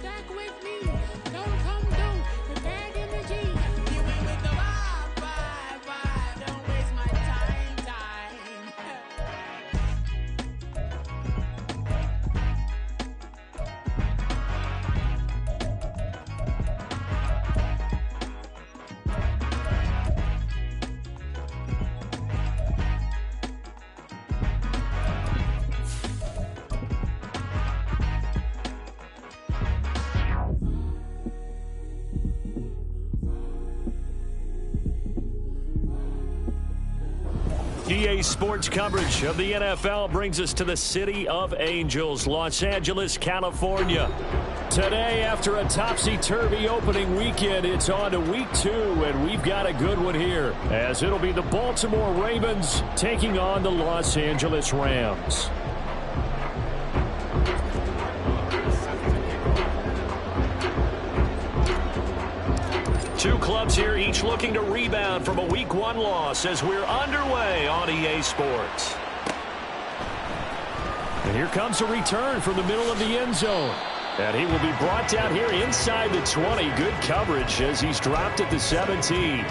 stack with me. Don't come through with bad energy. You ain't with the vibe. Don't waste my time. EA Sports coverage of the NFL brings us to the City of Angels, Los Angeles, California. Today, after a topsy-turvy opening weekend, it's on to week 2, and we've got a good one here, as it'll be the Baltimore Ravens taking on the Los Angeles Rams. Two clubs here, each looking to rebound from a Week 1 loss as we're underway on EA Sports. And here comes a return from the middle of the end zone. And he will be brought down here inside the 20. Good coverage as he's dropped at the 17.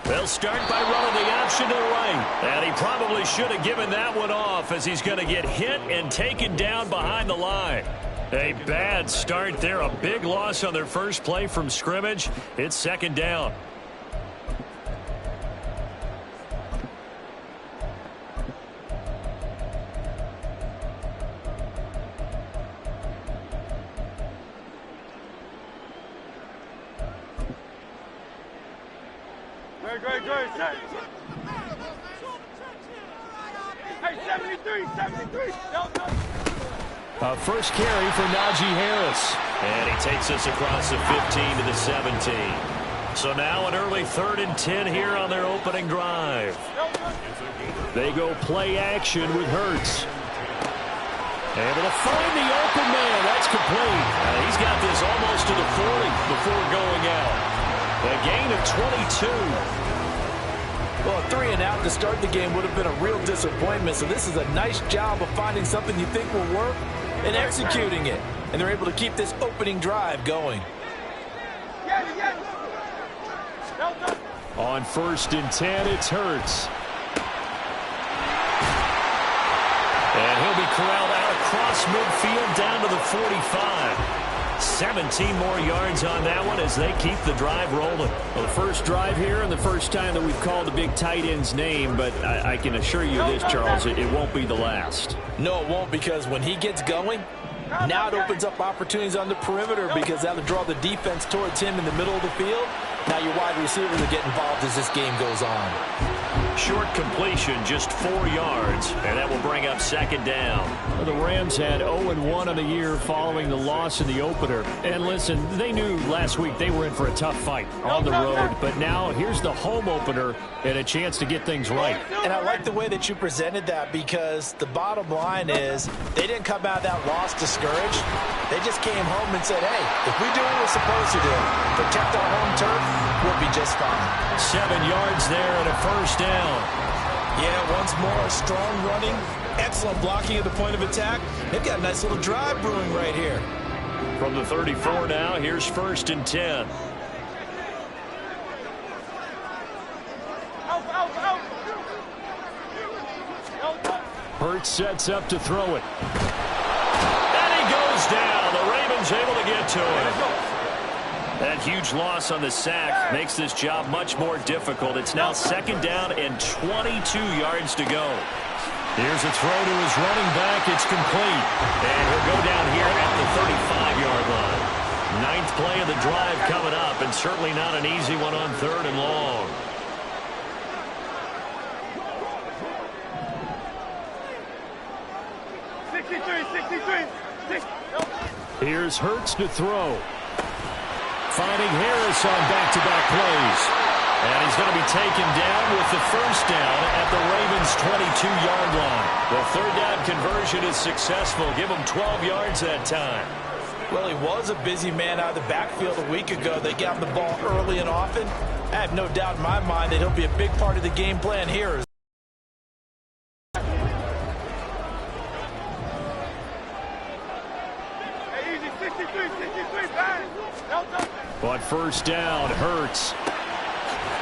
They'll start by running the option to the right. And he probably should have given that one off as he's going to get hit and taken down behind the line. A bad start there. A big loss on their first play from scrimmage. It's second down. A first carry for Najee Harris. And he takes us across the 15 to the 17. So now an early 3rd and 10 here on their opening drive. They go play action with Hurts. Able to find the open man. That's complete. He's got this almost to the 40 before going out. A gain of 22. Well, a 3 and out to start the game would have been a real disappointment. So this is a nice job of finding something you think will work and executing it. And they're able to keep this opening drive going. On 1st and 10, it's Hurts. And he'll be corralled out across midfield down to the 45. 17 more yards on that one as they keep the drive rolling. Well, the first drive here and the first time that we've called the big tight end's name, but I can assure you this, Charles, it won't be the last. No, it won't, because when he gets going, now it opens up opportunities on the perimeter because that'll draw the defense towards him in the middle of the field. Now your wide receivers will get involved as this game goes on. Short completion, just 4 yards, and that will bring up second down. Well, the Rams had 0-1 on the year following the loss in the opener. And listen, they knew last week they were in for a tough fight on the road, but now here's the home opener and a chance to get things right. And I like the way that you presented that, because the bottom line is they didn't come out of that loss discouraged. They just came home and said, hey, if we do what we're supposed to do, protect our home turf, we'll be just fine. 7 yards there and a first down. Yeah, once more, strong running, excellent blocking at the point of attack. They've got a nice little drive brewing right here. From the 34 now, here's 1st and 10. Hurts sets up to throw it. And he goes down. The Ravens able to get to him. That huge loss on the sack makes this job much more difficult. It's now second down and 22 yards to go. Here's a throw to his running back. It's complete. And he'll go down here at the 35-yard line. 9th play of the drive coming up, and certainly not an easy one on 3rd and long. Here's Hurts to throw. Finding Harris on back-to-back plays. And he's going to be taken down with the first down at the Ravens' 22-yard line. The third down conversion is successful. Give him 12 yards that time. Well, he was a busy man out of the backfield a week ago. They got him the ball early and often. I have no doubt in my mind that he'll be a big part of the game plan here. But first down, Hurts.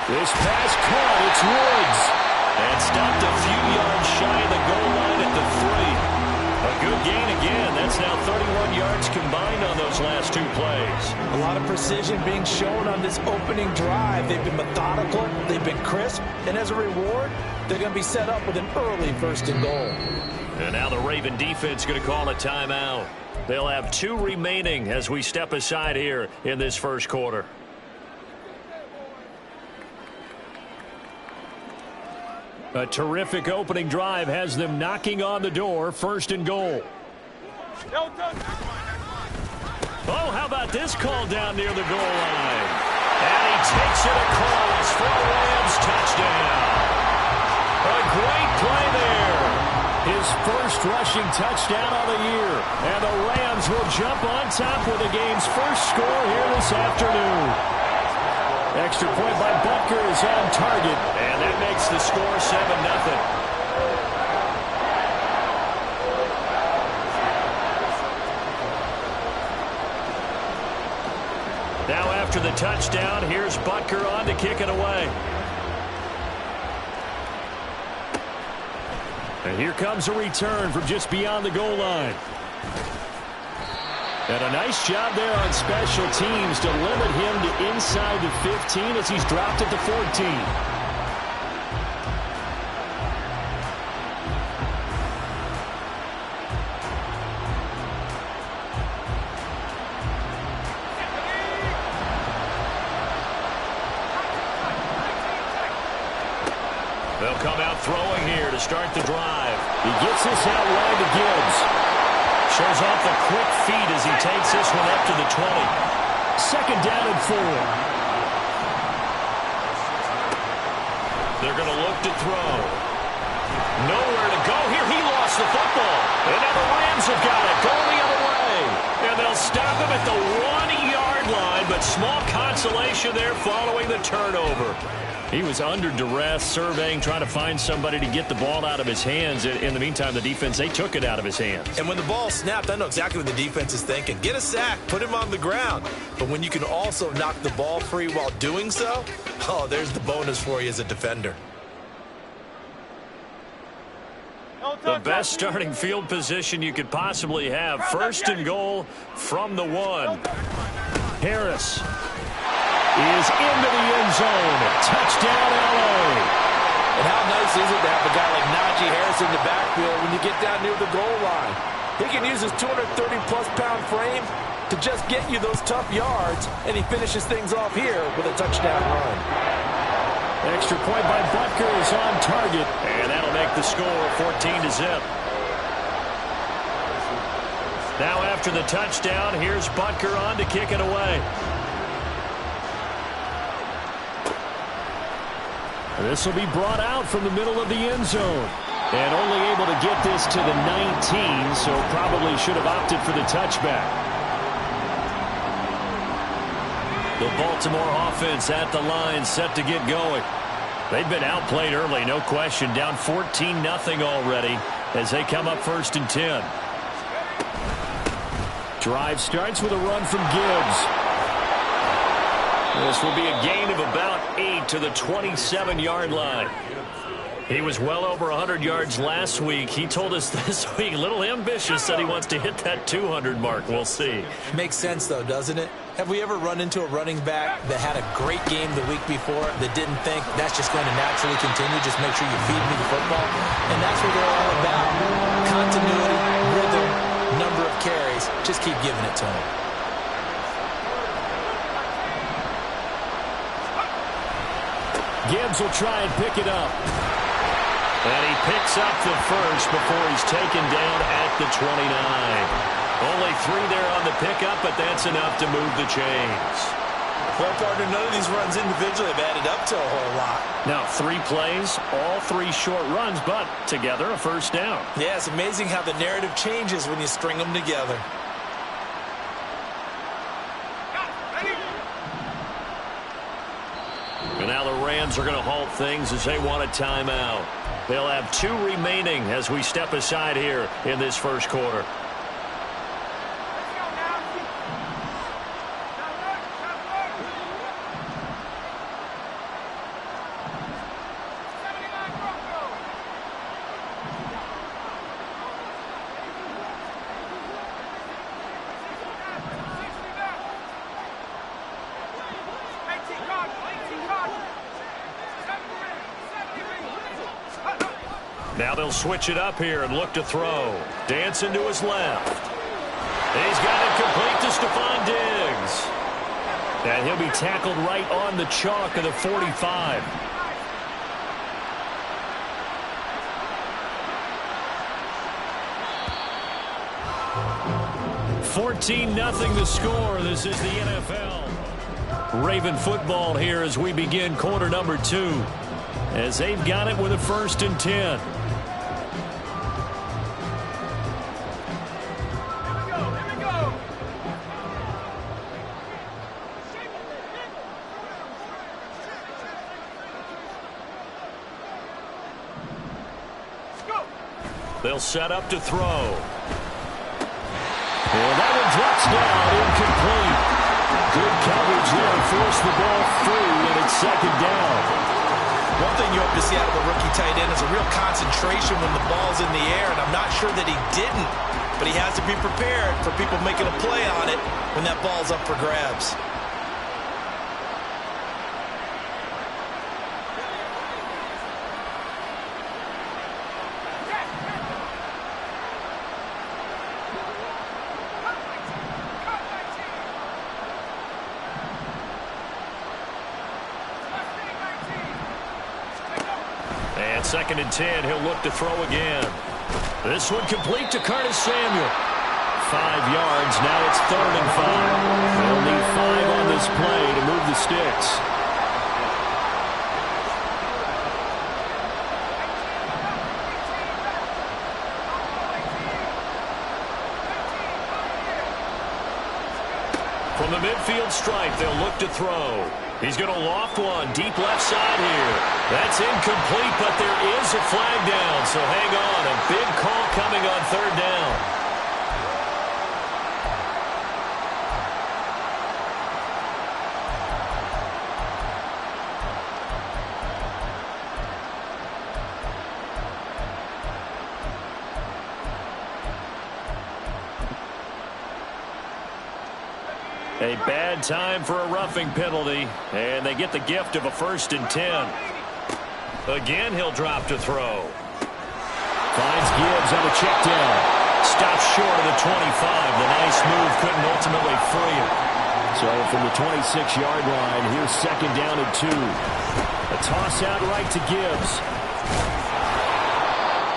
This pass caught. It's Woods. And stopped a few yards shy of the goal line at the 3. A good gain again. That's now 31 yards combined on those last 2 plays. A lot of precision being shown on this opening drive. They've been methodical. They've been crisp. And as a reward, they're going to be set up with an early first and goal. And now the Raven defense going to call a timeout. They'll have 2 remaining as we step aside here in this first quarter. A terrific opening drive has them knocking on the door. First and goal. Oh, how about this call down near the goal line? And he takes it across for a Rams touchdown. A great play there. His first rushing touchdown of the year. And the Rams will jump on top with the game's first score here this afternoon. Extra point by Butker is on target. And that makes the score 7-0. Now after the touchdown, here's Butker on to kick it away. And here comes a return from just beyond the goal line. And a nice job there on special teams to limit him to inside the 15 as he's dropped at the 14. They'll come out throwing here to start the drive. He gets this out wide to Gibbs. Shows off a quick feed as he takes this one up to the 20. Second down and 4. They're going to look to throw. Nowhere to go here. He lost the football. And now the Rams have got it. Going the other way. And they'll stop him at the 1-yard line. But small consolation there following the turnover. He was under duress, surveying, trying to find somebody to get the ball out of his hands. In the meantime, the defense, they took it out of his hands. And when the ball snapped, I know exactly what the defense is thinking. Get a sack, put him on the ground. But when you can also knock the ball free while doing so, oh, there's the bonus for you as a defender. The best starting field position you could possibly have. First and goal from the 1. Harris is into the end zone. Touchdown, L.A. And how nice is it to have a guy like Najee Harris in the backfield when you get down near the goal line? He can use his 230-plus pound frame to just get you those tough yards, and he finishes things off here with a touchdown run. Extra point by Butker is on target, and that'll make the score 14-0. Now after the touchdown, here's Butker on to kick it away. This will be brought out from the middle of the end zone. And only able to get this to the 19, so probably should have opted for the touchback. The Baltimore offense at the line, set to get going. They've been outplayed early, no question. Down 14-0 already as they come up first and 10. Drive starts with a run from Gibbs. This will be a gain of about 8 to the 27-yard line. He was well over 100 yards last week. He told us this week, a little ambitious, said he wants to hit that 200 mark. We'll see. Makes sense, though, doesn't it? Have we ever run into a running back that had a great game the week before that didn't think that's just going to naturally continue? Just make sure you feed me the football. And that's what they're all about. Continuity, rhythm, number of carries. Just keep giving it to him. Gibbs will try and pick it up. And he picks up the first before he's taken down at the 29. Only 3 there on the pickup, but that's enough to move the chains. Well, partner, none of these runs individually have added up to a whole lot. Now, 3 plays, all 3 short runs, but together a first down. Yeah, it's amazing how the narrative changes when you string them together. And now the Rams are going to halt things as they want a timeout. They'll have 2 remaining as we step aside here in this first quarter. Now they'll switch it up here and look to throw. Dancing to his left. He's got it complete to Stephon Diggs. And he'll be tackled right on the chalk of the 45. (14-0) the score. This is the NFL. Raven football here as we begin quarter number 2. As they've got it with a 1st and 10. They'll set up to throw. And that one drops down, incomplete. Good coverage there, forced the ball through, and it's 2nd down. One thing you hope to see out of a rookie tight end is a real concentration when the ball's in the air, and I'm not sure that he didn't, but he has to be prepared for people making a play on it when that ball's up for grabs. And 2nd and 10, he'll look to throw again. This one complete to Curtis Samuel. 5 yards, now it's 3rd and 5. They'll need 5 on this play to move the sticks. From the midfield stripe, they'll look to throw. He's going to loft one deep left side here. That's incomplete, but there is a flag down, so hang on. A big call coming on 3rd down. A bad time for a roughing penalty, and they get the gift of a 1st and 10. Again, he'll drop to throw. Finds Gibbs on a check down. Stops short of the 25. The nice move couldn't ultimately free him. So from the 26-yard line, here's 2nd down and 2. A toss out right to Gibbs.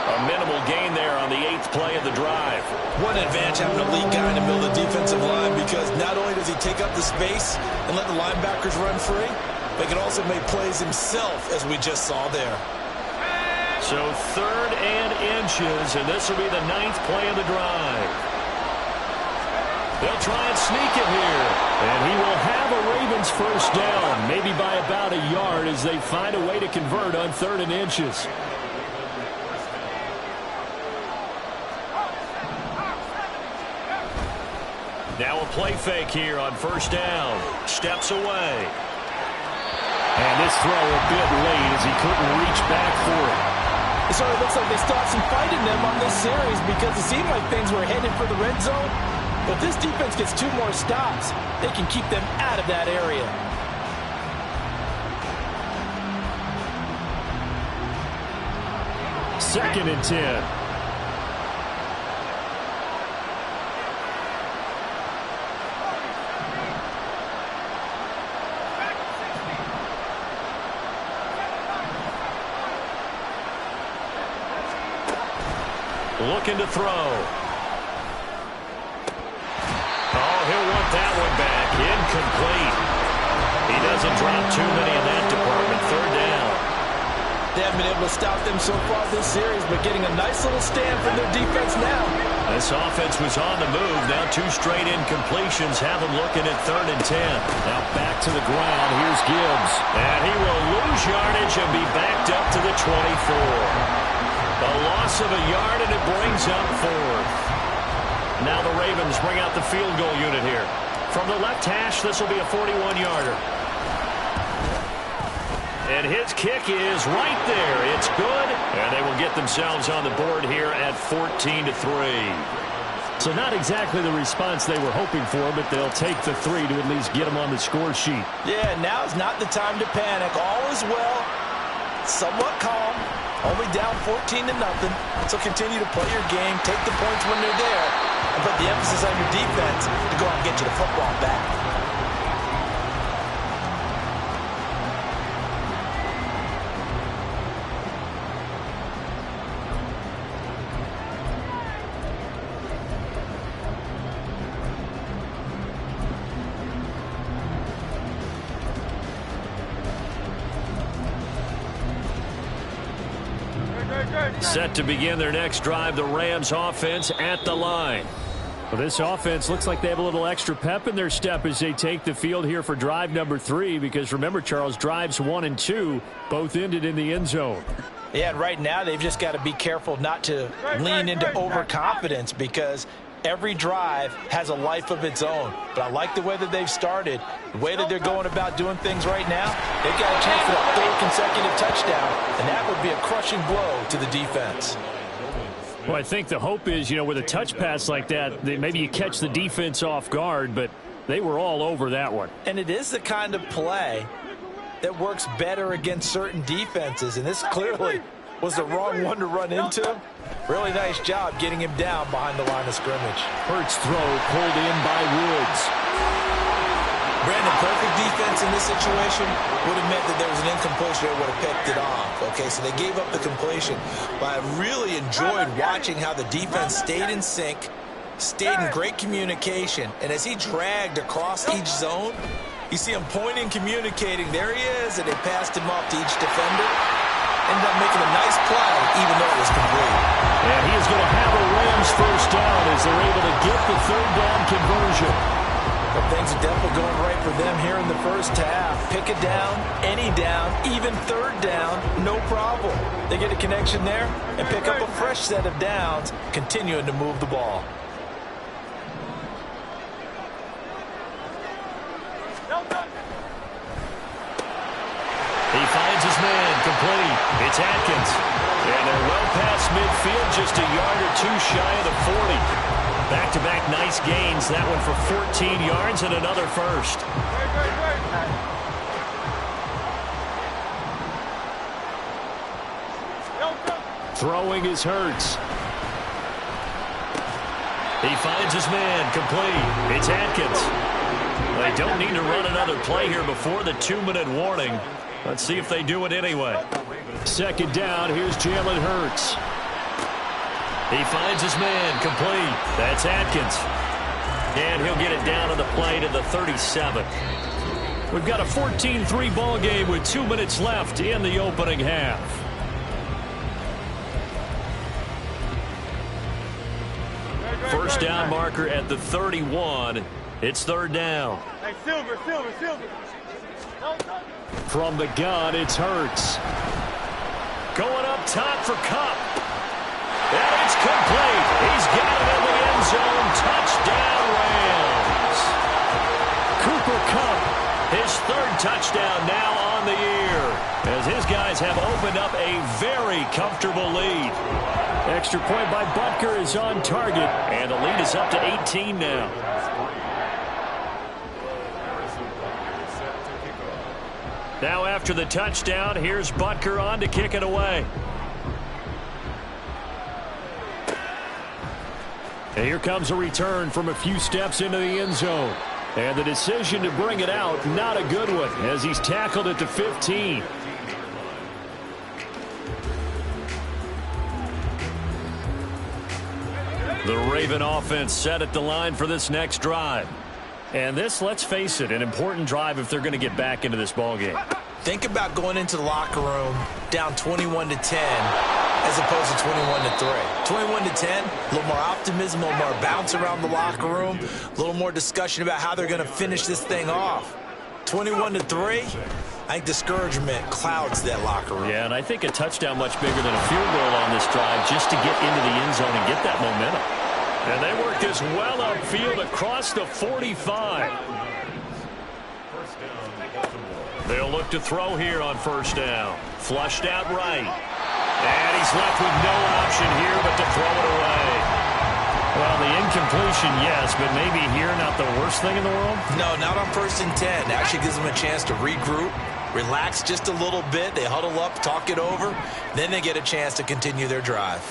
A minimal gain there on the 8th play of the drive. What an advantage having a lead guy in the middle of the defensive line, because not only does he take up the space and let the linebackers run free, but he can also make plays himself, as we just saw there. So 3rd and inches, and this will be the 9th play of the drive. They'll try and sneak it here, and he will have a Ravens 1st down, maybe by about a yard as they find a way to convert on 3rd and inches. Now a play fake here on 1st down. Steps away. And this throw a bit late as he couldn't reach back for it. It sort of looks like they still have some fight in them on this series, because it seemed like things were headed for the red zone. But if this defense gets 2 more stops, they can keep them out of that area. Second and 10. Looking to throw. get that one back. Incomplete. He doesn't drop too many in that department. Third down. They haven't been able to stop them so far this series, but getting a nice little stand from their defense now. This offense was on the move. Now 2 straight incompletions have them looking at 3rd and 10. Now back to the ground. Here's Gibbs. And he will lose yardage and be backed up to the 24. A loss of a yard, and it brings up 4th. Now the Ravens bring out the field goal unit here. From the left hash, this will be a 41-yarder. And his kick is right there. It's good. And they will get themselves on the board here at 14-3. So not exactly the response they were hoping for, but they'll take the 3 to at least get them on the score sheet. Yeah, now's not the time to panic. All is well. Somewhat calm. Only down 14-0. So continue to play your game. Take the points when they're there. And put the emphasis on your defense to go out and get you the football back. Set to begin their next drive, the Rams offense at the line. Well, this offense looks like they have a little extra pep in their step as they take the field here for drive number 3, because remember, Charles, drives 1 and 2 both ended in the end zone. Yeah, and right now they've just got to be careful not to lean into overconfidence, because every drive has a life of its own. But I like the way that they've started, the way that they're going about doing things right now. They've got a chance for that 3rd consecutive touchdown, and that would be a crushing blow to the defense. Well, I think the hope is, with a touch pass like that, maybe you catch the defense off guard, but they were all over that one. And it is the kind of play that works better against certain defenses, and this clearly was the wrong one to run into. Really nice job getting him down behind the line of scrimmage. Hurts throw pulled in by Woods. Brandon, perfect defense in this situation would have meant that there was an incompletion. They would have picked it off. Okay, so they gave up the completion. But I really enjoyed watching how the defense stayed in sync, stayed in great communication. And as he dragged across each zone, you see him pointing, communicating. There he is, and they passed him off to each defender. Ended up making a nice play, even though it was complete. And he is going to have a Rams first down as they're able to get the 3rd down conversion. But things are definitely going right for them here in the first half. Pick a down, any down, even 3rd down, no problem. They get a connection there and pick up a fresh set of downs, continuing to move the ball. He finds his man, complete. It's Atkins. And they're well past midfield, just a yard or 2 shy of the 40. Back-to-back nice gains. That one for 14 yards and another first. Throwing is Hurts. He finds his man, complete. It's Atkins. They don't need to run another play here before the 2-minute warning. Let's see if they do it anyway. 2nd down, here's Jalen Hurts. He finds his man, complete. That's Atkins. And he'll get it down to the play to the 37. We've got a 14-3 ball game with 2 minutes left in the opening half. First down marker at the 31. It's 3rd down. Hey, Silver. From the gun, it's Hurts. Going up top for Kupp. And it's complete. He's got it in the end zone. Touchdown, Rams. Cooper Kupp, his 3rd touchdown now on the year, as his guys have opened up a very comfortable lead. Extra point by Butker is on target, and the lead is up to 18 now. Now after the touchdown, here's Butker on to kick it away. And here comes a return from a few steps into the end zone. And the decision to bring it out, not a good one, as he's tackled at the 15. The Raven offense set at the line for this next drive. And this, let's face it, an important drive if they're going to get back into this ballgame. Think about going into the locker room down 21-10 as opposed to 21-3. 21-10, a little more optimism, a little more bounce around the locker room, a little more discussion about how they're going to finish this thing off. 21-3, I think discouragement clouds that locker room. Yeah, and I think a touchdown much bigger than a field goal on this drive just to get into the end zone and get that momentum. And they work this well upfield across the 45. They'll look to throw here on first down. Flushed out right. And he's left with no option here but to throw it away. Well, the incompletion, yes, but maybe here not the worst thing in the world? No, not on 1st and 10. It actually gives them a chance to regroup, relax just a little bit. They huddle up, talk it over. Then they get a chance to continue their drive.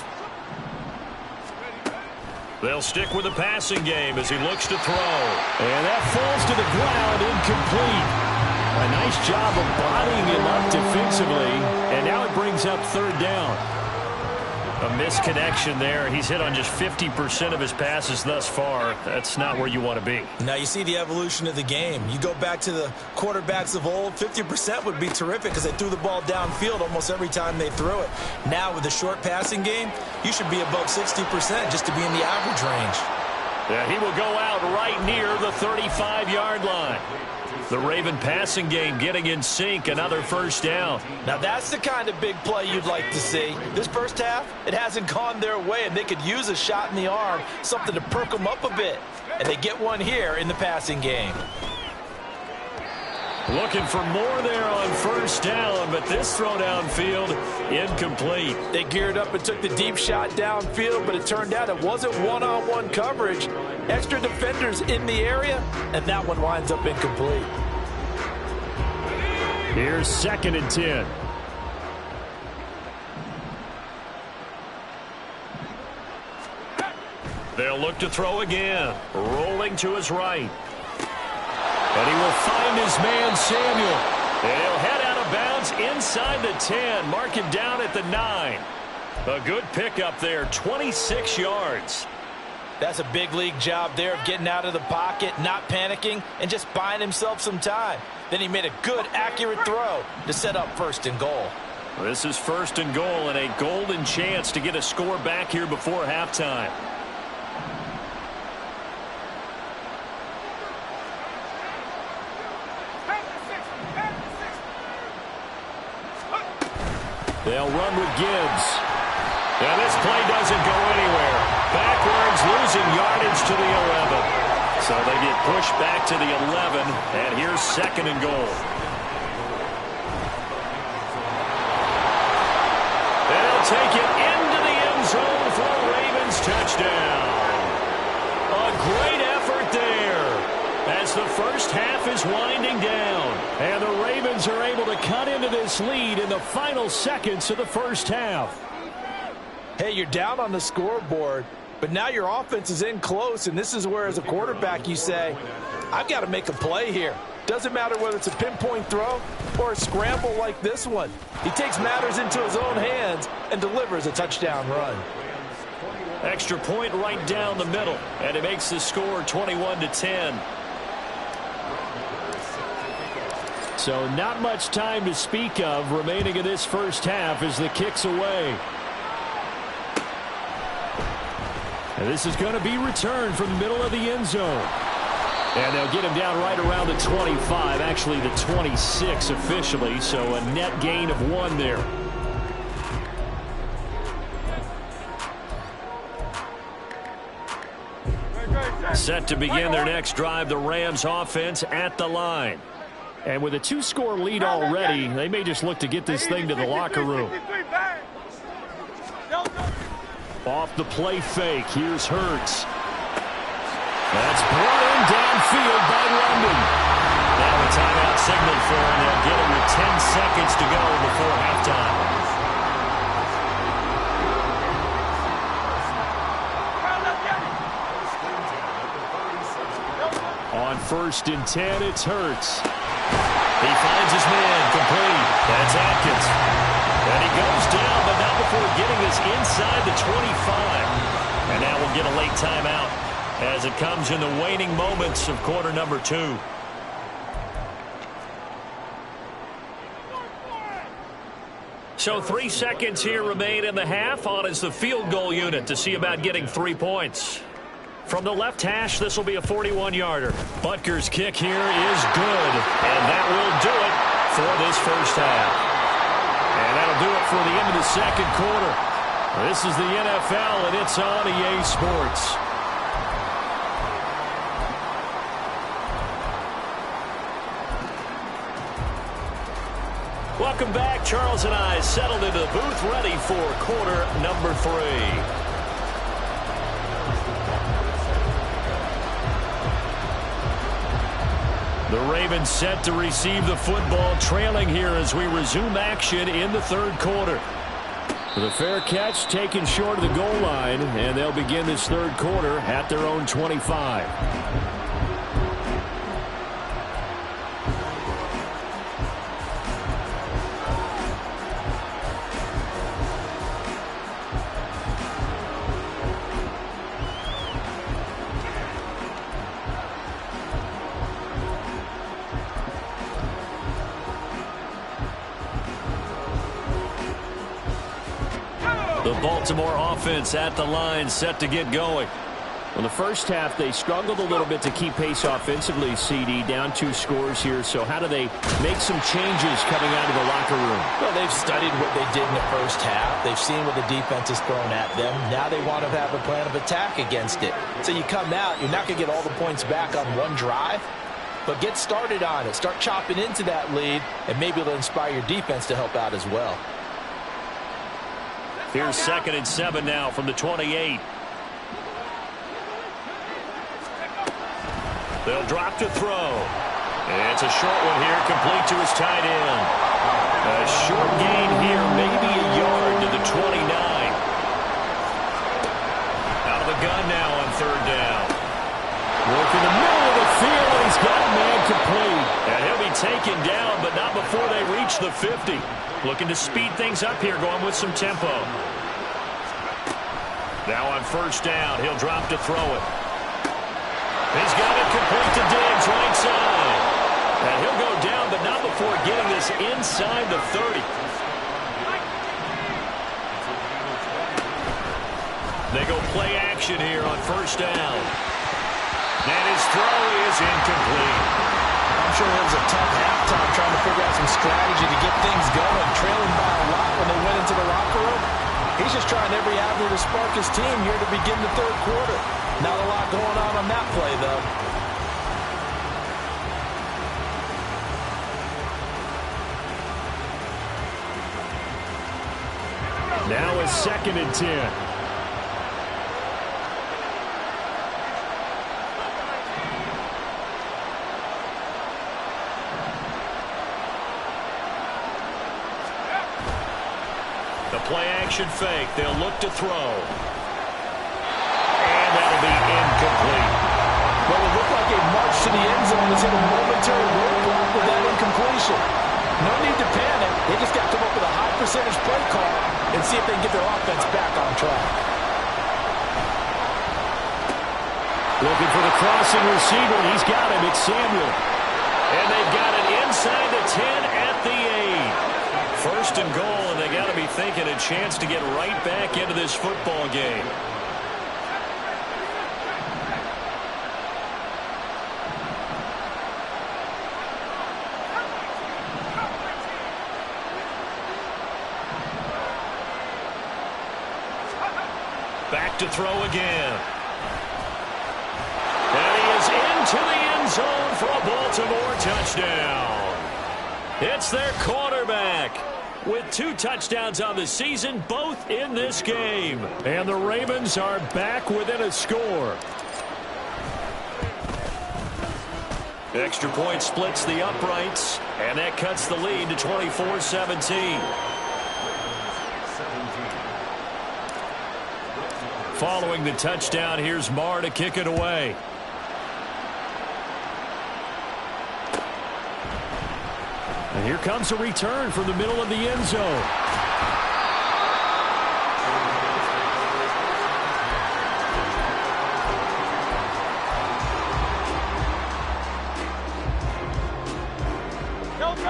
They'll stick with the passing game as he looks to throw. And that falls to the ground, incomplete. A nice job of bodying him up defensively, and now it brings up 3rd down. A misconnection there. He's hit on just 50% of his passes thus far. That's not where you want to be. Now you see the evolution of the game. You go back to the quarterbacks of old, 50% would be terrific because they threw the ball downfield almost every time they threw it. Now with the short passing game, you should be above 60% just to be in the average range. Yeah, he will go out right near the 35-yard line. The Raven passing game getting in sync, another 1st down. Now that's the kind of big play you'd like to see. This first half, it hasn't gone their way, and they could use a shot in the arm, something to perk them up a bit. And they get one here in the passing game. Looking for more there on 1st down, but this throw downfield, incomplete. They geared up and took the deep shot downfield, but it turned out it wasn't one-on-one coverage. Extra defenders in the area, and that one winds up incomplete. Here's 2nd and 10. They'll look to throw again. Rolling to his right. And he will find his man, Samuel. And he'll head out of bounds inside the 10. Mark him down at the 9. A good pickup there, 26 yards. That's a big league job there of getting out of the pocket, not panicking, and just buying himself some time. Then he made a good, accurate throw to set up 1st and goal. This is 1st and goal and a golden chance to get a score back here before halftime. They'll run with Gibbs. And this play doesn't go anywhere. Backwards, losing yardage to the 11. So they get pushed back to the 11, and here's 2nd and goal. They'll take it into the end zone for a Ravens touchdown. A great effort there as the first half is winding down. And the Ravens are able to cut into this lead in the final seconds of the first half. Hey, you're down on the scoreboard, but now your offense is in close, and this is where, as a quarterback, you say, I've got to make a play here. Doesn't matter whether it's a pinpoint throw or a scramble like this one. He takes matters into his own hands and delivers a touchdown run. Extra point right down the middle, and it makes the score 21-10. So not much time to speak of remaining in this first half as the kick's away. And this is going to be returned from the middle of the end zone. And they'll get him down right around the 25, actually the 26 officially, so a net gain of 1 there. Set to begin their next drive, the Rams offense at the line. And with a 2-score lead already, they may just look to get this thing to the locker room. Off the play fake, here's Hurts. That's brought in downfield by London. Now a timeout signal for him. They'll get him with 10 seconds to go before halftime. On 1st and 10, it's Hurts. He finds his man, complete. That's Atkins. And he goes down, but not before getting this inside the 25. And now we'll get a late timeout. as it comes in the waning moments of quarter number 2. So 3 seconds here remain in the half. On is the field goal unit to see about getting 3 points. From the left hash, this will be a 41-yarder. Butker's kick here is good, and that will do it for this first half. And that'll do it for the end of the second quarter. This is the NFL, and it's on EA Sports. Welcome back. Charles and I settled into the booth, ready for quarter number 3. The Ravens set to receive the football, trailing here as we resume action in the third quarter. The fair catch taken short of the goal line, and they'll begin this third quarter at their own 25. The Baltimore offense at the line, set to get going. Well, the first half, they struggled a little bit to keep pace offensively, CD, down 2 scores here. So how do they make some changes coming out of the locker room? Well, they've studied what they did in the first half. They've seen what the defense has thrown at them. Now they want to have a plan of attack against it. So you come out, you're not going to get all the points back on one drive, but get started on it. Start chopping into that lead, and maybe it'll inspire your defense to help out as well. Here's 2nd and 7 now from the 28. They'll drop to throw. And it's a short one here, complete to his tight end. A short gain here, maybe a yard to the 29. Out of the gun now on 3rd down. Work in the middle of the field, and he's got a man complete. And he'll be taken down, but not before they reach the 50. Looking to speed things up here, going with some tempo. Now on 1st down, he'll drop to throw it. He's got it complete to Diggs, right side. And he'll go down, but not before getting this inside the 30. They go play action here on 1st down. And his throw is incomplete. I'm sure it was a tough halftime trying to figure out some strategy to get things going, trailing by a lot when they went into the locker room. He's just trying every avenue to spark his team here to begin the third quarter. Not a lot going on that play, though. Now it's 2nd and 10. Play action fake. They'll look to throw. And that'll be incomplete. Well, it looked like a march to the end zone was in a momentary roadblock with that incompletion. No need to panic. They just got to come up with a high percentage play call and see if they can get their offense back on track. Looking for the crossing receiver. He's got him. It's Samuel. And they've got it inside the 10 at the 8. 1st and goal, and they got to be thinking a chance to get right back into this football game. Back to throw again. And he is into the end zone for a Baltimore touchdown. It's their quarterback with 2 touchdowns on the season, both in this game. And the Ravens are back within a score. Extra point splits the uprights, and that cuts the lead to 24-17. Following the touchdown, here's Marr to kick it away. And here comes a return from the middle of the end zone.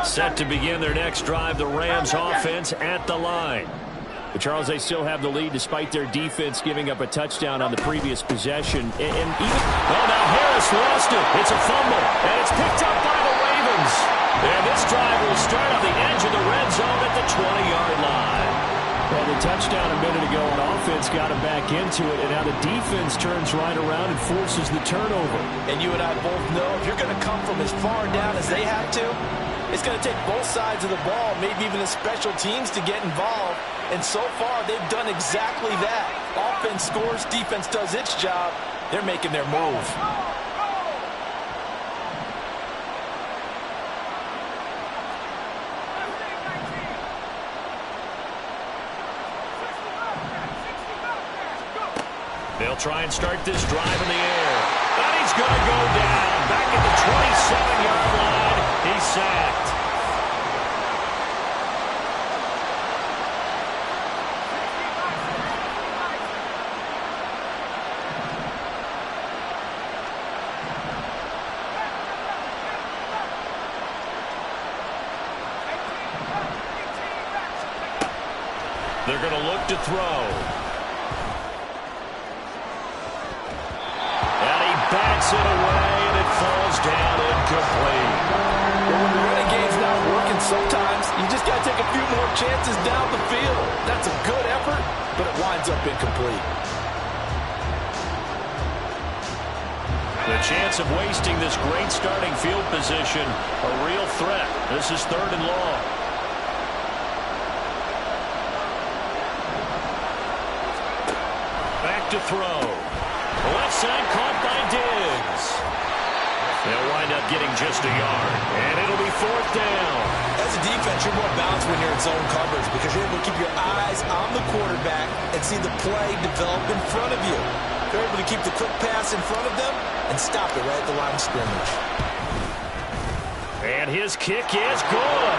Set to begin their next drive, the Rams offense at the line. But Charles, they still have the lead despite their defense giving up a touchdown on the previous possession. And even, now Harris lost it. It's a fumble, and it's picked up by the Ravens. And this drive will start on the edge of the red zone at the 20-yard line. Well, the touchdown a minute ago on offense got him back into it, and now the defense turns right around and forces the turnover. And you and I both know if you're going to come from as far down as they have to, it's going to take both sides of the ball, maybe even the special teams to get involved. And so far, they've done exactly that. Offense scores, defense does its job. They're making their move. They'll try and start this drive in the air. And he's going to go down. Back at the 27-yard line. He's sacked. They're going to look to throw. And he bats it away, and it falls down incomplete. Well, when the running game's not working, sometimes you just got to take a few more chances down the field. That's a good effort, but it winds up incomplete. The chance of wasting this great starting field position, a real threat. This is 3rd and long. Back to throw. Left side caught by Diggs. They'll wind up getting just a yard, and it'll be 4th down. As a defense, you're more balanced when you're in zone coverage because you're able to keep your eyes on the quarterback and see the play develop in front of you. You're able to keep the quick pass in front of them and stop it right at the line of scrimmage. And his kick is good.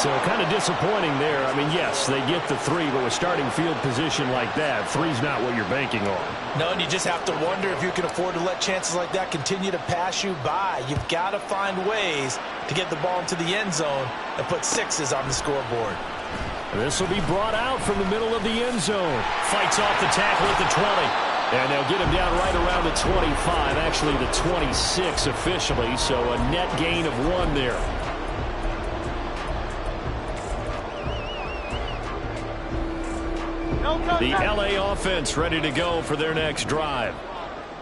So kind of disappointing there. I mean, yes, they get the 3, but with starting field position like that, 3's not what you're banking on. No, and you just have to wonder if you can afford to let chances like that continue to pass you by. You've got to find ways to get the ball into the end zone and put 6s on the scoreboard. This will be brought out from the middle of the end zone. Fights off the tackle at the 20. And they'll get him down right around the 25, actually the 26 officially, so a net gain of 1 there. The L.A. offense ready to go for their next drive.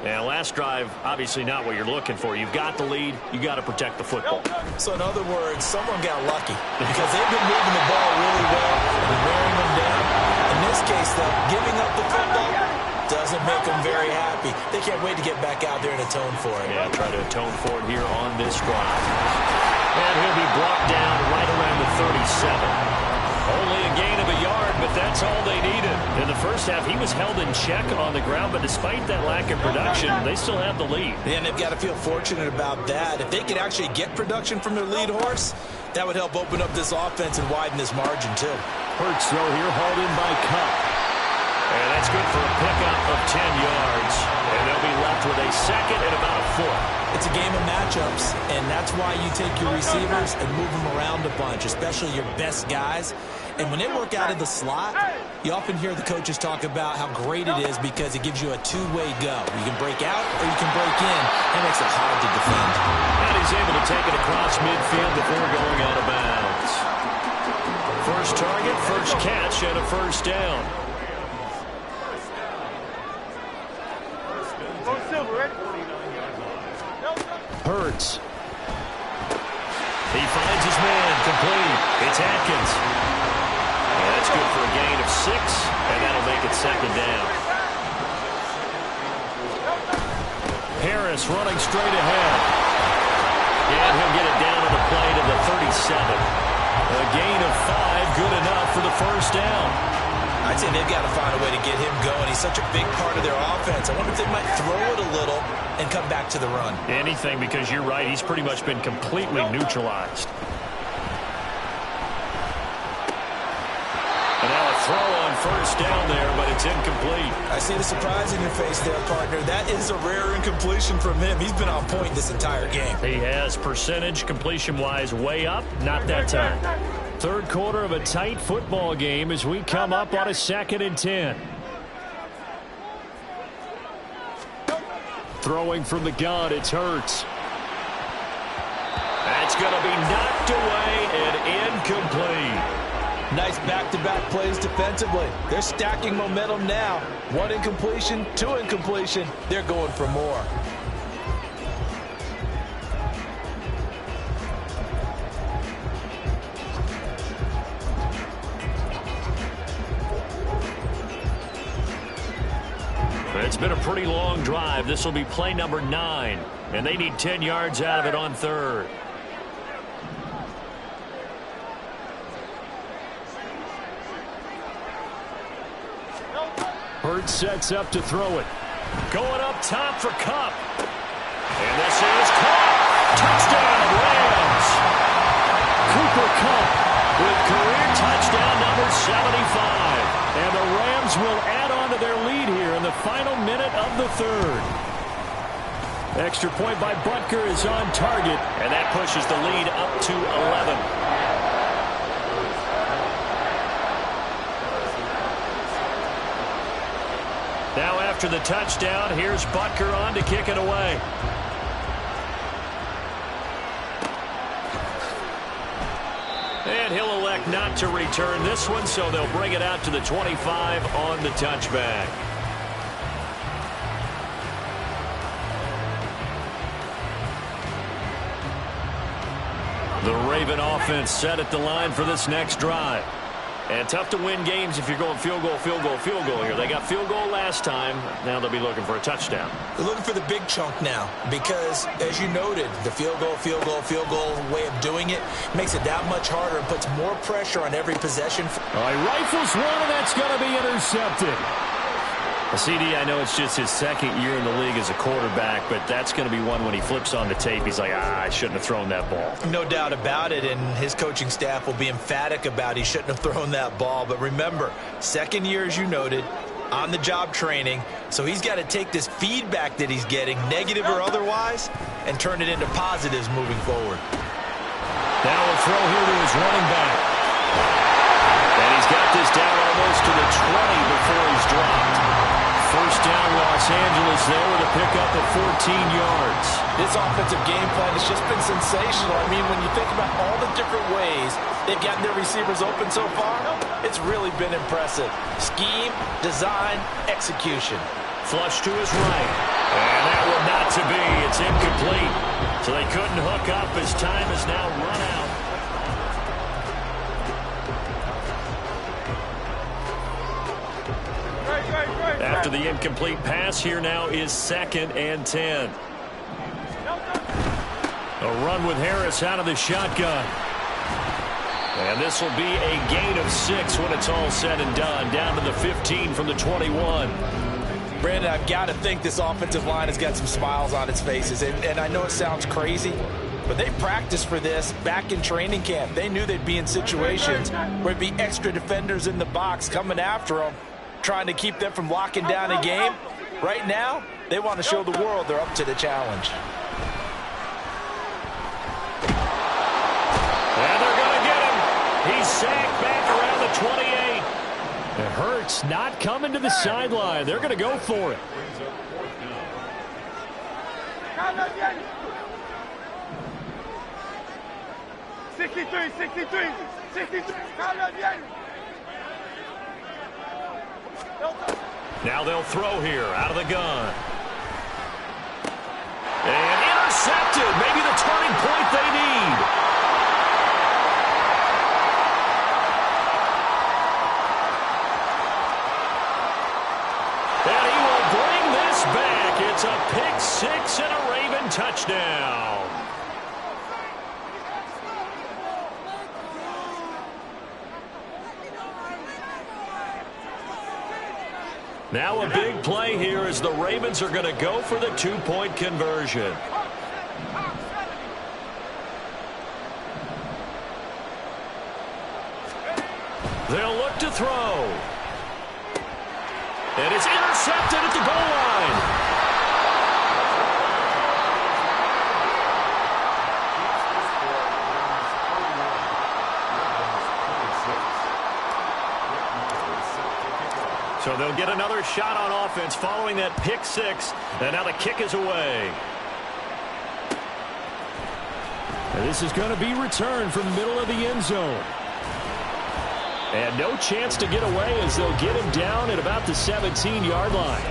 And last drive, obviously not what you're looking for. You've got the lead. You got to protect the football. So in other words, someone got lucky because they've been moving the ball really well and wearing them down. In this case, though, giving up the football doesn't make them very happy. They can't wait to get back out there and atone for it. Yeah, try to atone for it here on this drive. And he'll be brought down right around the 37. Only a gain of a yard, but that's all they needed. In the first half, he was held in check on the ground, but despite that lack of production, they still have the lead. And they've got to feel fortunate about that. If they could actually get production from their lead horse, that would help open up this offense and widen this margin, too. Hurts throw here, hauled in by Cup. And that's good for a pickup of 10 yards. And they'll be left with a 2nd and about a 4th. It's a game of matchups, and that's why you take your receivers and move them around a bunch, especially your best guys. And when they work out of the slot, you often hear the coaches talk about how great it is because it gives you a two-way go. You can break out or you can break in. That makes it hard to defend. And he's able to take it across midfield before going out of bounds. First target, first catch, and a 1st down. Hurts. He finds his man, complete. It's Atkins. And that's good for a gain of 6, and that'll make it 2nd down. Harris running straight ahead. And he'll get it down to the play to the 37. A gain of 5, good enough for the 1st down. I'd say they've got to find a way to get him going. He's such a big part of their offense. I wonder if they might throw it a little and come back to the run. Anything, because you're right. He's pretty much been completely neutralized. And now a throw on first down there, but it's incomplete. I see the surprise in your face there, partner. That is a rare incompletion from him. He's been on point this entire game. He has percentage completion-wise way up, not that time. Third quarter of a tight football game as we come up on a 2nd and 10. Throwing from the gun, it's Hurts. That's going to be knocked away and incomplete. Nice back-to-back plays defensively. They're stacking momentum now. 1 incompletion, 2 incompletion. They're going for more. It's been a pretty long drive. This will be play number 9, and they need 10 yards out of it on third. Hurts sets up to throw it. Going up top for Kupp. And this is caught. Touchdown, Rams. Cooper Kupp With career touchdown number 75. And the Rams will add on to their lead here in the final minute of the third. Extra point by Butker is on target. And that pushes the lead up to 11. Now after the touchdown, here's Butker on to kick it away. And he'll elect not to return this one, so they'll bring it out to the 25 on the touchback. The Raven offense set at the line for this next drive. And tough to win games if you're going field goal, field goal, field goal here. They got field goal last time. Now they'll be looking for a touchdown. They're looking for the big chunk now because, as you noted, the field goal way of doing it makes it that much harder and puts more pressure on every possession. All right, rifles one, and that's going to be intercepted. CD, I know it's just his second year in the league as a quarterback, but that's going to be one when he flips on the tape. He's like, I shouldn't have thrown that ball. No doubt about it, and his coaching staff will be emphatic about he shouldn't have thrown that ball. But remember, second year, as you noted, on-the-job training, so he's got to take this feedback that he's getting, negative or otherwise, and turn it into positives moving forward. Now a throw here to his running back. And he's got this down almost to the 20 before he's dropped. First down, Los Angeles there with a pickup of 14 yards. This offensive game plan has just been sensational. I mean, when you think about all the different ways they've gotten their receivers open so far, it's really been impressive. Scheme, design, execution. Flush to his right. And that one not to be. It's incomplete. So they couldn't hook up as time is now run out. After the incomplete pass, here now is 2nd and 10. A run with Harris out of the shotgun. And this will be a gain of 6 when it's all said and done. Down to the 15 from the 21. Brandon, I've got to think this offensive line has got some smiles on its faces. And I know it sounds crazy, but they practiced for this back in training camp. They knew they'd be in situations where there'd be extra defenders in the box coming after them, trying to keep them from locking down a game. Right now, they want to show the world they're up to the challenge. And they're going to get him. He's sacked back around the 28. It hurts not coming to the sideline. They're going to go for it. Now they'll throw here out of the gun. And intercepted. Maybe the turning point they need. And he will bring this back. It's a pick 6 and a Raven touchdown. Now a big play here as the Ravens are going to go for the 2-point conversion. They'll look to throw. And it's intercepted at the goal line. So they'll get another shot on offense following that pick six. And now the kick is away. And this is going to be returned from the middle of the end zone. And no chance to get away as they'll get him down at about the 17-yard line.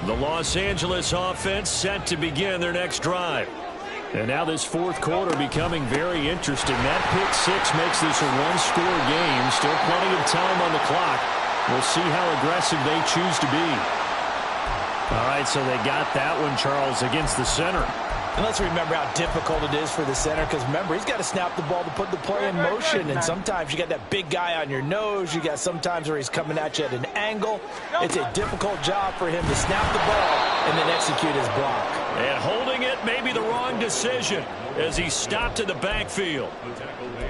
The Los Angeles offense set to begin their next drive. And now this fourth quarter becoming very interesting. That pick six makes this a one-score game. Still plenty of time on the clock. We'll see how aggressive they choose to be. All right, so they got that one, Charles, against the center. And let's remember how difficult it is for the center, because remember, he's got to snap the ball to put the play in motion, and sometimes you got that big guy on your nose. You got sometimes where he's coming at you at an angle. It's a difficult job for him to snap the ball and then execute his block. And holding it may be the wrong decision as he stopped in the backfield.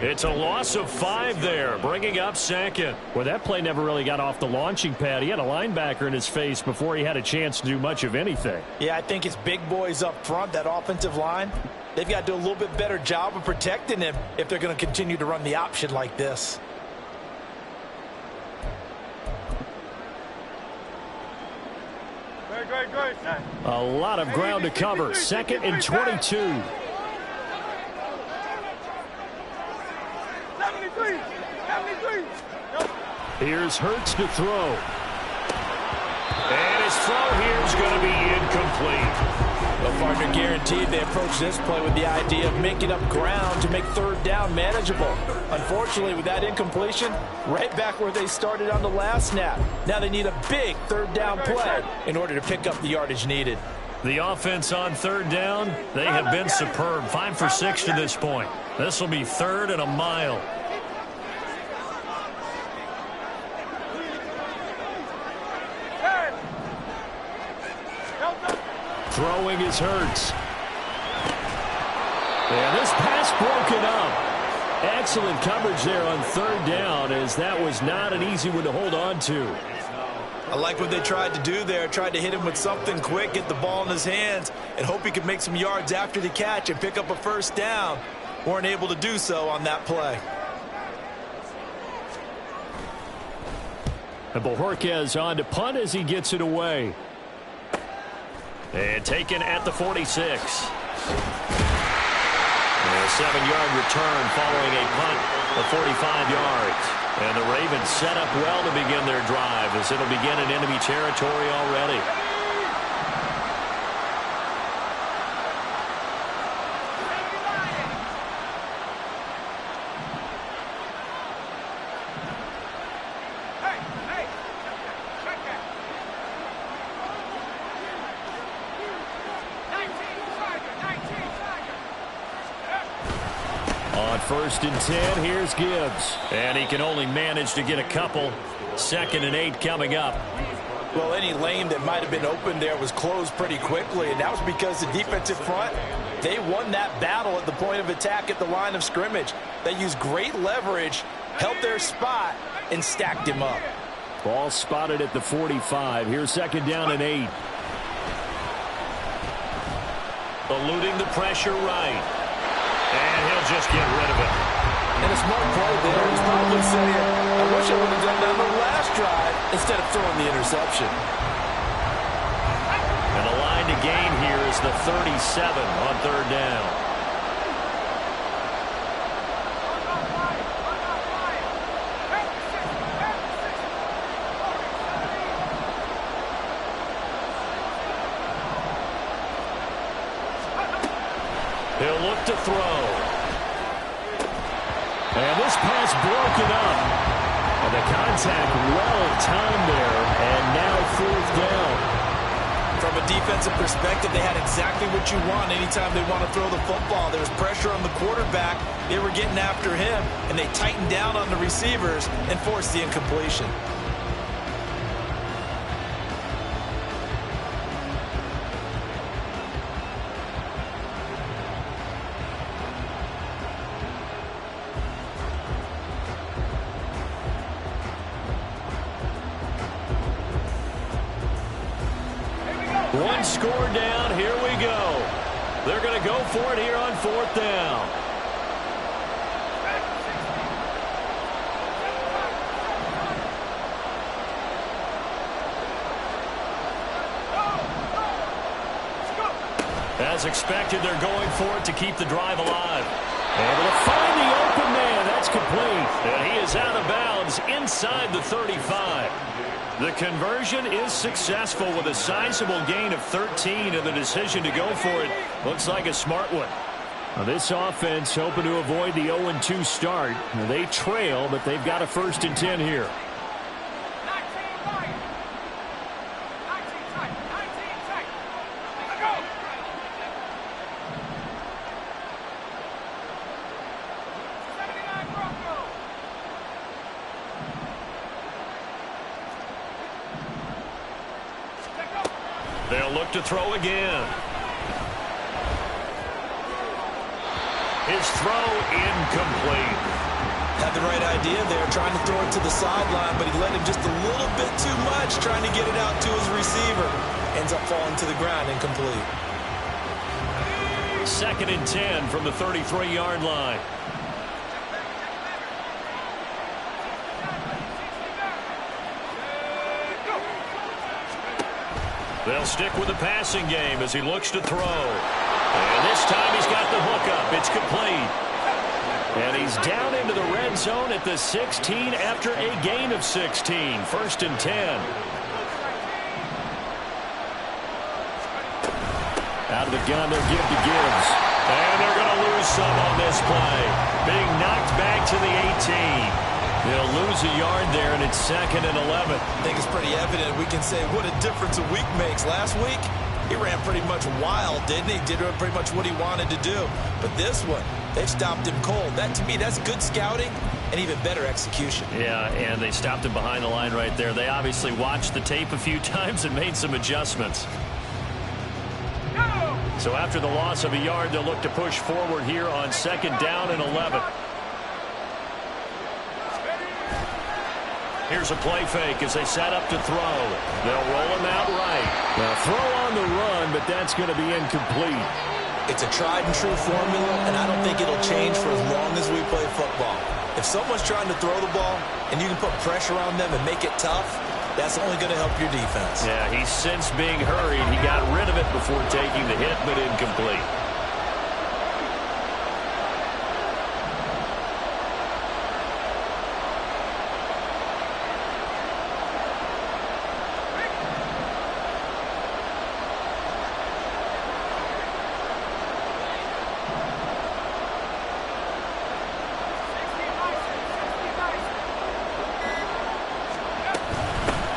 It's a loss of 5 there, bringing up second. Well, that play never really got off the launching pad. He had a linebacker in his face before he had a chance to do much of anything. Yeah, I think it's big boys up front, that offensive line. They've got to do a little bit better job of protecting him if they're going to continue to run the option like this. A lot of ground to cover. 2nd and 22. 73. Here's Hurts to throw. And his throw here is going to be incomplete. The partner guaranteed they approach this play with the idea of making up ground to make third down manageable. Unfortunately, with that incompletion, right back where they started on the last snap. Now they need a big third down play in order to pick up the yardage needed. The offense on third down, they have been superb. 5 for 6 to this point. This will be 3rd and a mile. Throwing is Hurts. And this pass broken up. Excellent coverage there on third down, as that was not an easy one to hold on to. I like what they tried to do there. Tried to hit him with something quick, get the ball in his hands, and hope he could make some yards after the catch and pick up a first down. Weren't able to do so on that play. And Bojorquez on to punt as he gets it away. And taken at the 46. And a 7-yard return following a punt of 45 yards. And the Ravens set up well to begin their drive as it'll begin in enemy territory already. On 1st and 10, here's Gibbs. And he can only manage to get a couple. 2nd and 8 coming up. Well, any lane that might have been open there was closed pretty quickly, and that was because the defensive front, they won that battle at the point of attack at the line of scrimmage. They used great leverage, held their spot, and stacked him up. Ball spotted at the 45. Here's 2nd down and 8. Eluding the pressure right. And he'll just get rid of it. And a smart play there. He's probably saying, I wish I would have done that on the last drive instead of throwing the interception. And the line to gain here is the 37 on third down. He'll look to throw. And this pass broken up. And the contact well timed there. And now 4th down. From a defensive defensive perspective, they had exactly what you want anytime they want to throw the football. There was pressure on the quarterback. They were getting after him, and they tightened down on the receivers and forced the incompletion. One score down. Here we go. They're going to go for it here on 4th down. As expected, they're going for it to keep the drive alive. Able to find the open man. That's complete. And he is out of bounds inside the 35. The conversion is successful with a sizable gain of 13, and the decision to go for it looks like a smart one. Now, this offense hoping to avoid the 0-2 start. Now, they trail, but they've got a 1st and 10 here. They'll look to throw again. His throw incomplete. Had the right idea there, trying to throw it to the sideline, but he let him just a little bit too much, trying to get it out to his receiver. Ends up falling to the ground, incomplete. 2nd and 10 from the 33-yard line. They'll stick with the passing game as he looks to throw. And this time he's got the hook up. It's complete. And he's down into the red zone at the 16 after a gain of 16. 1st and 10. Out of the gun, they'll give to Gibbs. And they're going to lose some on this play. Being knocked back to the 18. They'll lose a yard there, and it's 2nd and 11. I think it's pretty evident. We can say what a difference a week makes. Last week, he ran pretty much wild, didn't he? Did pretty much what he wanted to do. But this one, they've stopped him cold. That, to me, that's good scouting and even better execution. Yeah, and they stopped him behind the line right there. They obviously watched the tape a few times and made some adjustments. So after the loss of a yard, they'll look to push forward here on 2nd down and 11. Here's a play fake as they set up to throw. They'll roll him out right. Now throw on the run, but that's going to be incomplete. It's a tried and true formula, and I don't think it'll change for as long as we play football. If someone's trying to throw the ball and you can put pressure on them and make it tough, that's only going to help your defense. Yeah, he's since being hurried. He got rid of it before taking the hit, but incomplete.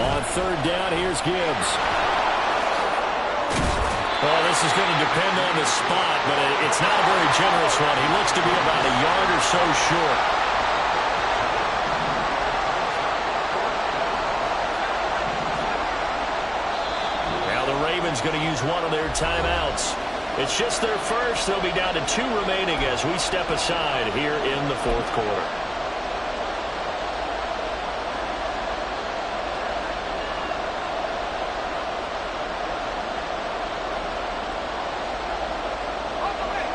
On 3rd down, here's Gibbs. Well, this is going to depend on the spot, but it's not a very generous one. He looks to be about a yard or so short. Now the Ravens going to use one of their timeouts. It's just their first. They'll be down to 2 remaining as we step aside here in the 4th quarter.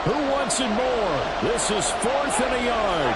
Who wants it more? This is 4th and a yard.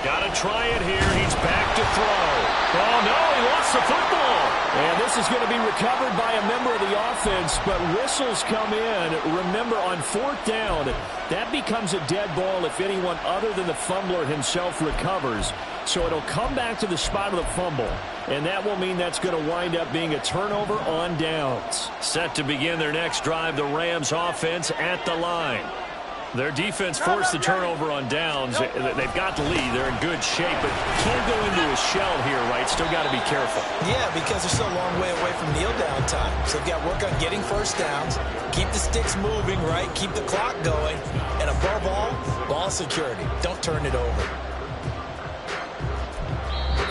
Got to try it here. He's back to throw. Oh, no, he lost the football. And this is going to be recovered by a member of the offense, but whistles come in. Remember, on fourth down, that becomes a dead ball if anyone other than the fumbler himself recovers. So it'll come back to the spot of the fumble, and that will mean that's going to wind up being a turnover on downs. Set to begin their next drive, the Rams offense at the line. Their defense forced the turnover on downs. They've got the lead. They're in good shape, but can't go into a shell here, right? Still got to be careful. Yeah, because they're still a long way away from kneel down time. So they've got to work on getting first downs, keep the sticks moving, right? Keep the clock going. And above all, ball security. Don't turn it over.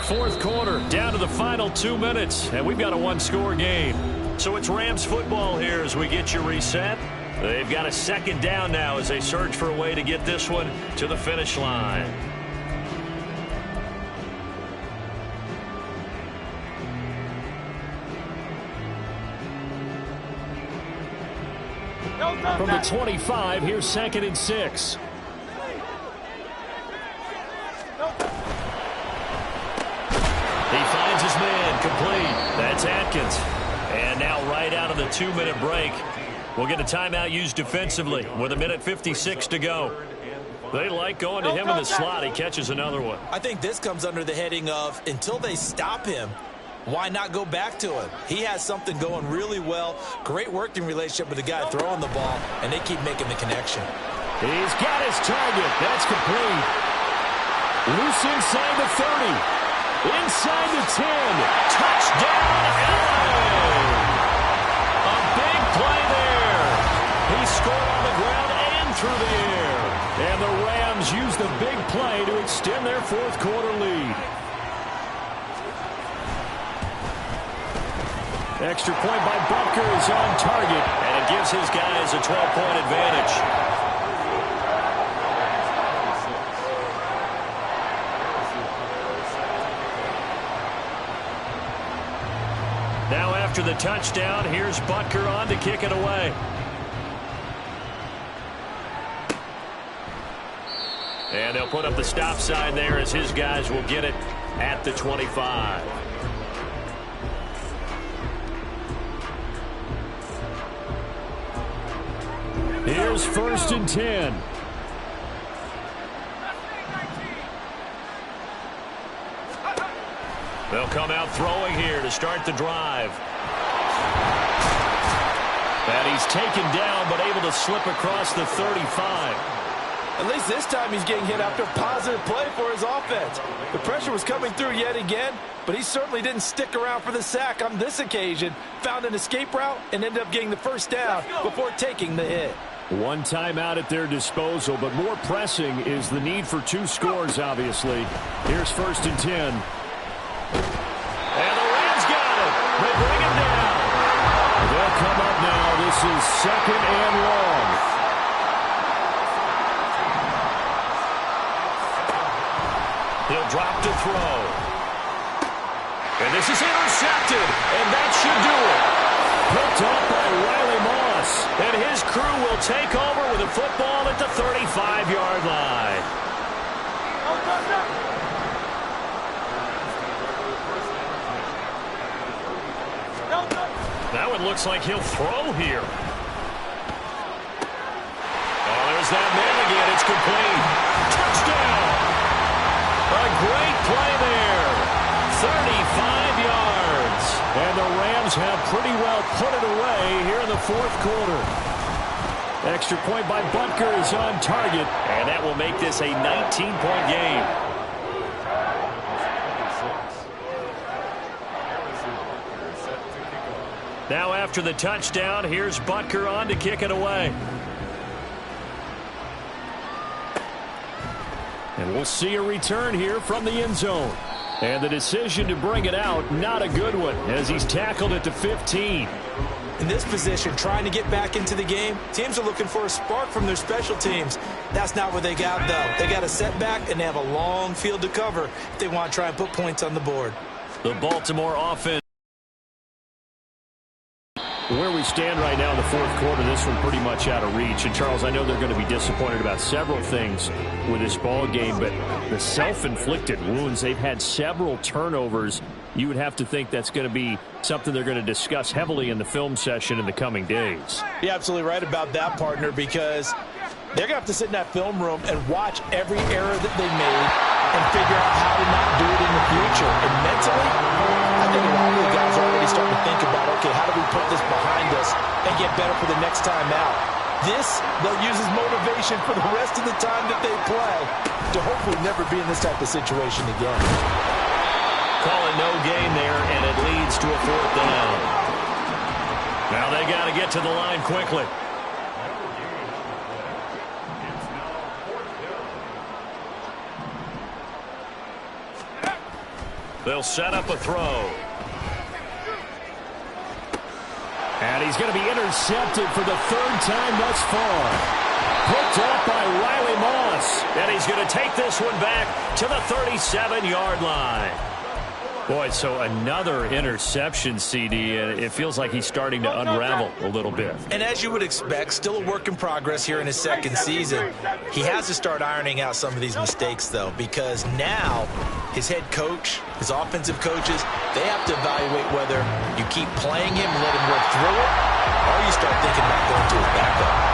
Fourth quarter, down to the final 2 minutes, and we've got a one-score game. So it's Rams football here as we get you reset. They've got a second down now as they search for a way to get this one to the finish line. From the 25, here's 2nd and 6. He finds his man, complete. That's Atkins. And now right out of the 2-minute break, we'll get a timeout used defensively with 1:56 to go. They like going to him in the slot. He catches another one. I think this comes under the heading of until they stop him, why not go back to him? He has something going really well. Great working relationship with the guy throwing the ball, and they keep making the connection. He's got his target. That's complete. Loose inside the 30. Inside the 10. Touchdown, LA! A big play there. He scored on the ground and through the air. And the Rams use the big play to extend their fourth quarter lead. Extra point by Butker is on target. And it gives his guys a 12-point advantage. Now after the touchdown, here's Butker on to kick it away. And they'll put up the stop sign there as his guys will get it at the 25. Here's 1st and 10. They'll come out throwing here to start the drive. And he's taken down but able to slip across the 35. At least this time he's getting hit after a positive play for his offense. The pressure was coming through yet again, but he certainly didn't stick around for the sack on this occasion. Found an escape route and ended up getting the first down before taking the hit. One timeout at their disposal, but more pressing is the need for 2 scores, obviously. Here's 1st and 10. And the Rams got it. They bring him down. They'll come up now. This is 2nd and long. He'll drop to throw. And this is intercepted. And that should do it. Picked up by Riley Moss. And his crew will take over with a football at the 35-yard line. Now it looks like he'll throw here. Oh, there's that man again. It's complete. Touchdown. A great play there. 35 yards. And the Rams have pretty well put it away here in the fourth quarter. Extra point by Butker is on target. And that will make this a 19-point game. Now after the touchdown, here's Butker on to kick it away. And we'll see a return here from the end zone. And the decision to bring it out, not a good one, as he's tackled at the 15. In this position, trying to get back into the game, teams are looking for a spark from their special teams. That's not what they got, though. They got a setback, and they have a long field to cover if they want to try and put points on the board. The Baltimore offense. Where we stand right now in the fourth quarter, this one pretty much out of reach. And, Charles, I know they're going to be disappointed about several things with this ball game, but the self-inflicted wounds, they've had several turnovers you would have to think that's going to be something they're going to discuss heavily in the film session in the coming days. You're absolutely right about that, partner, because they're going to have to sit in that film room and watch every error that they made and figure out how to not do it in the future. And mentally, I think a lot of the guys are already starting to think about, okay, how do we put this behind us and get better for the next time out? This, they'll use as motivation for the rest of the time that they play to hopefully never be in this type of situation again. Calling no gain there, and it leads to a 4th down. Now they got to get to the line quickly. They'll set up a throw. And he's going to be intercepted for the 3rd time thus far. Picked up by Riley Moss. And he's going to take this one back to the 37-yard line. Boy, so another interception, CD, and it feels like he's starting to unravel a little bit. And as you would expect, still a work in progress here in his 2nd season. He has to start ironing out some of these mistakes, though, because now his head coach, his offensive coaches, they have to evaluate whether you keep playing him and let him work through it, or you start thinking about going to his backup.